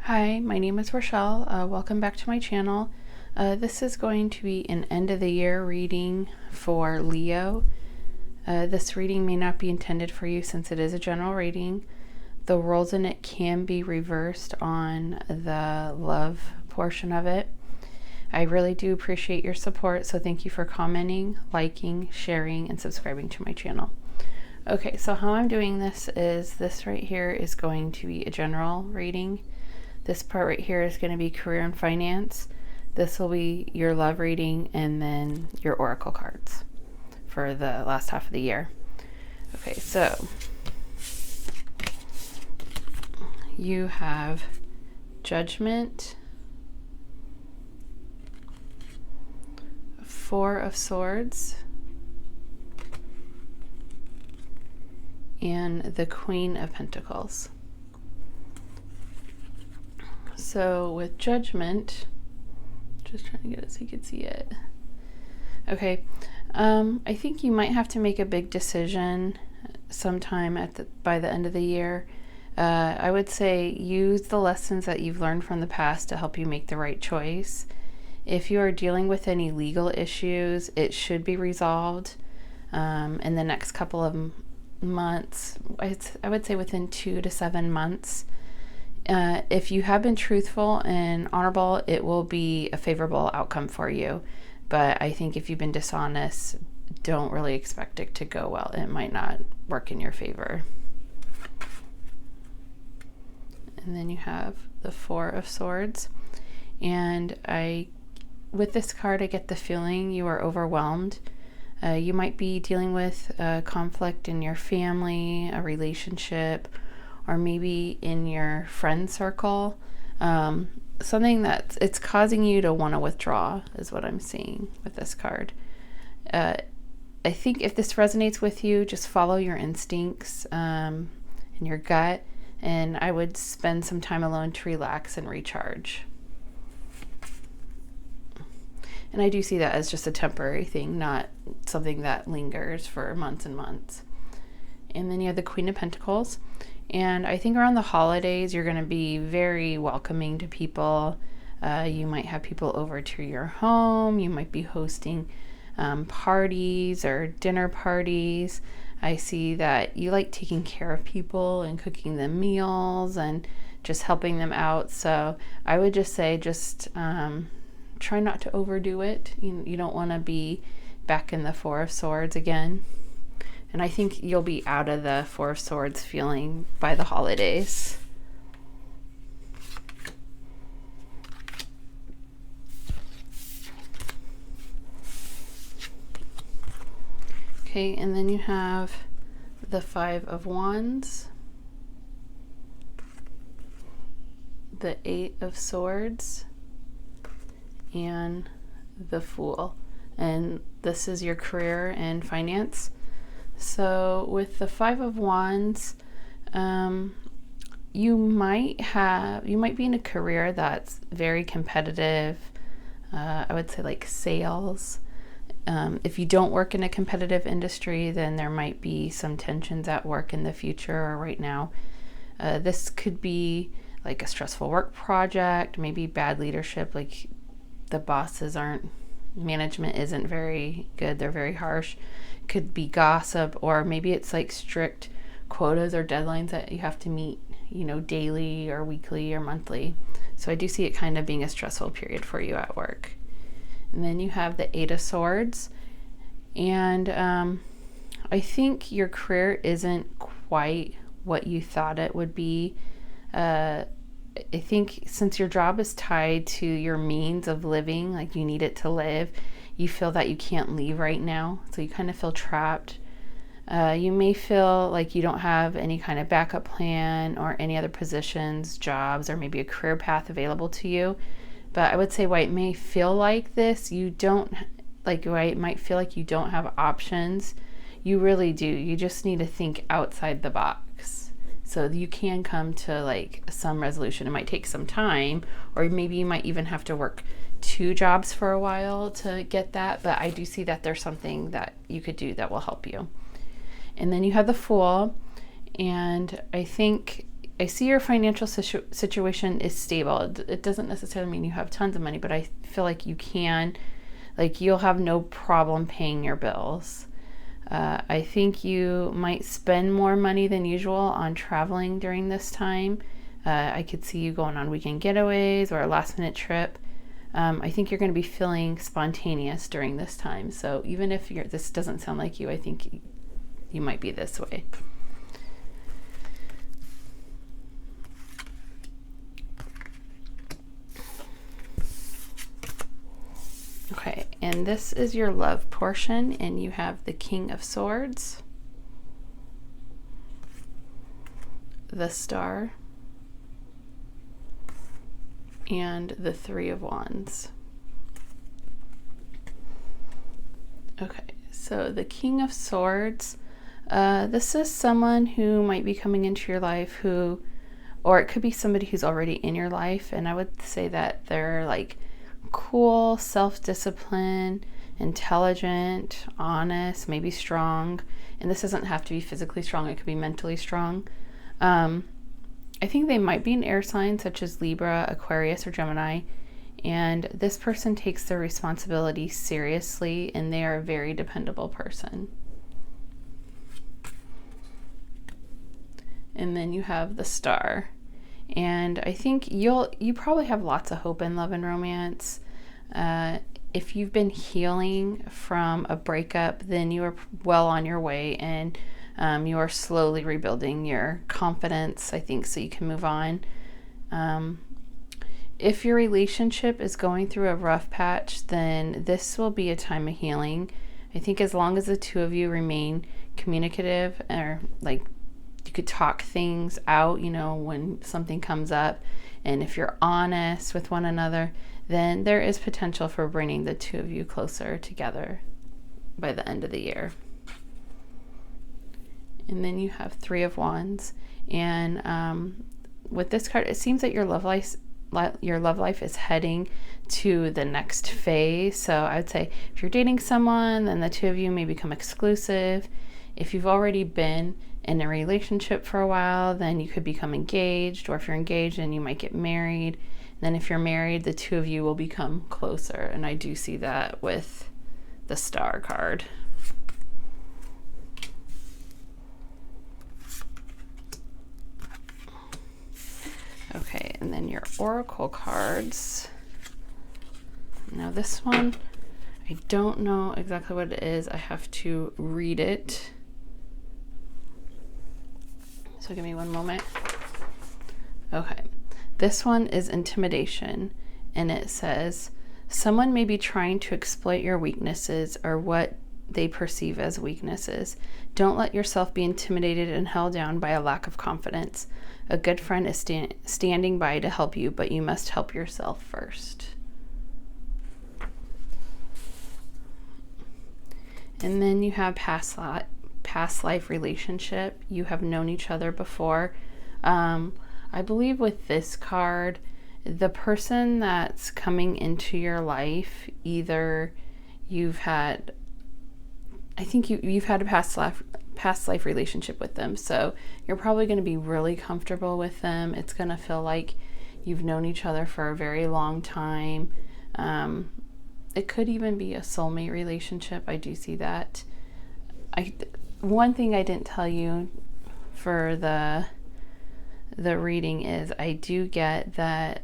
Hi, my name is Rochelle. Welcome back to my channel. This is going to be an end of the year reading for Leo. This reading may not be intended for you since it is a general reading. The roles in it can be reversed on the love portion of it. I really do appreciate your support, so thank you for commenting, liking, sharing, and subscribing to my channel. Okay, so how I'm doing this is this right here is going to be a general reading. This part right here is going to be career and finance. This will be your love reading and then your oracle cards for the last half of the year. Okay, so you have Judgment, Four of Swords, and the Queen of Pentacles. So with Judgment, just trying to get it so you can see it. Okay, I think you might have to make a big decision sometime by the end of the year. I would say use the lessons that you've learned from the past to help you make the right choice. If you are dealing with any legal issues, it should be resolved in the next couple of months. I would say within 2 to 7 months. If you have been truthful and honorable, it will be a favorable outcome for you. But I think if you've been dishonest, don't really expect it to go well. It might not work in your favor. And then you have the Four of Swords. And with this card, I get the feeling you are overwhelmed. You might be dealing with conflict in your family, a relationship, or maybe in your friend circle, something that it's causing you to want to withdraw is what I'm seeing with this card. I think if this resonates with you, just follow your instincts and your gut, and I would spend some time alone to relax and recharge. And I do see that as just a temporary thing, not something that lingers for months and months. And then you have the Queen of Pentacles. And I think around the holidays, you're going to be very welcoming to people. You might have people over to your home. You might be hosting parties or dinner parties. I see that you like taking care of people and cooking them meals and just helping them out. So I would just say try not to overdo it. You don't want to be back in the Four of Swords again. And I think you'll be out of the Four of Swords feeling by the holidays. Okay, and then you have the Five of Wands, the Eight of Swords, and the Fool. And this is your career and finance. So with the Five of Wands, you might be in a career that's very competitive. I would say like sales. If you don't work in a competitive industry, then there might be some tensions at work in the future or right now. This could be like a stressful work project, maybe bad leadership, like the management isn't very good, they're very harsh. Could be gossip, or maybe it's like strict quotas or deadlines that you have to meet, daily or weekly or monthly. So I do see it kind of being a stressful period for you at work. And then you have the Eight of Swords, and I think your career isn't quite what you thought it would be. I think since your job is tied to your means of living, like you need it to live, you feel that you can't leave right now, so you kind of feel trapped. You may feel like you don't have any kind of backup plan or any other positions, jobs, or maybe a career path available to you. But I would say why it may feel like this, why it might feel like you don't have options, you really do. You just need to think outside the box. So you can come to like some resolution. It might take some time, or maybe you might even have to work 2 jobs for a while to get that, but I do see that there's something that you could do that will help you. And then you have the Fool, and I think I see your financial situation is stable. It doesn't necessarily mean you have tons of money, but I feel like you can, like you'll have no problem paying your bills. I think you might spend more money than usual on traveling during this time. I could see you going on weekend getaways or a last minute trip. I think you're going to be feeling spontaneous during this time. So even if this doesn't sound like you, I think you might be this way. Okay, and this is your love portion, and you have the King of Swords, the Star, and the Three of Wands. Okay, so the King of Swords, this is someone who might be coming into your life or it could be somebody who's already in your life, and I would say that they're like cool, self-disciplined, intelligent, honest, maybe strong. And this doesn't have to be physically strong, it could be mentally strong. I think they might be an air sign such as Libra, Aquarius, or Gemini. And this person takes their responsibility seriously, and they are a very dependable person. And then you have the Star. And I think you probably have lots of hope in love and romance. If you've been healing from a breakup, then you are well on your way, and you are slowly rebuilding your confidence, I think, so you can move on. If your relationship is going through a rough patch, then this will be a time of healing. I think as long as the two of you remain communicative, or like you could talk things out, when something comes up, and if you're honest with one another, then there is potential for bringing the two of you closer together by the end of the year. And then you have Three of Wands, and with this card, it seems that your love life is heading to the next phase. So I would say if you're dating someone, then the two of you may become exclusive. If you've already been in a relationship for a while, then you could become engaged, or if you're engaged, then you might get married. Then if you're married, the two of you will become closer, and I do see that with the Star card. Okay, and then your Oracle cards. Now this one, I don't know exactly what it is. I have to read it. So give me one moment. Okay. This one is intimidation, and it says, someone may be trying to exploit your weaknesses or what they perceive as weaknesses. Don't let yourself be intimidated and held down by a lack of confidence. A good friend is standing by to help you, but you must help yourself first. And then you have past life relationship. You have known each other before. I believe with this card, the person that's coming into your life, either you've had a past life relationship with them. So you're probably going to be really comfortable with them. It's going to feel like you've known each other for a very long time. It could even be a soulmate relationship. I do see that. One thing I didn't tell you for the reading is I do get that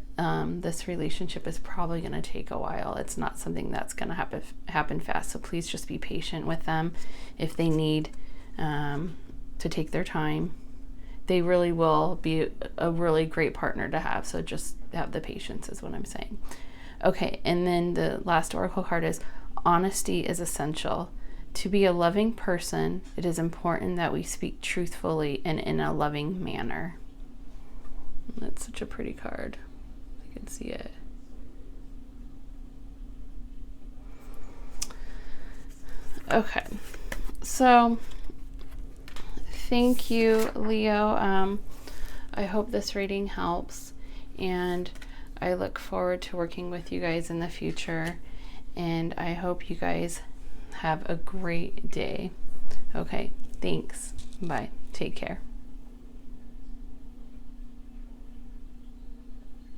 this relationship is probably going to take a while. It's not something that's going to happen fast. So please just be patient with them. If they need to take their time, they really will be a really great partner to have. So just have the patience is what I'm saying. Okay, and then the last Oracle card is honesty is essential. To be a loving person, it is important that we speak truthfully and in a loving manner. That's such a pretty card. I can see it. Okay, so thank you, Leo. I hope this reading helps, and I look forward to working with you guys in the future, and I hope you guys have a great day. Okay, thanks. Bye. Take care.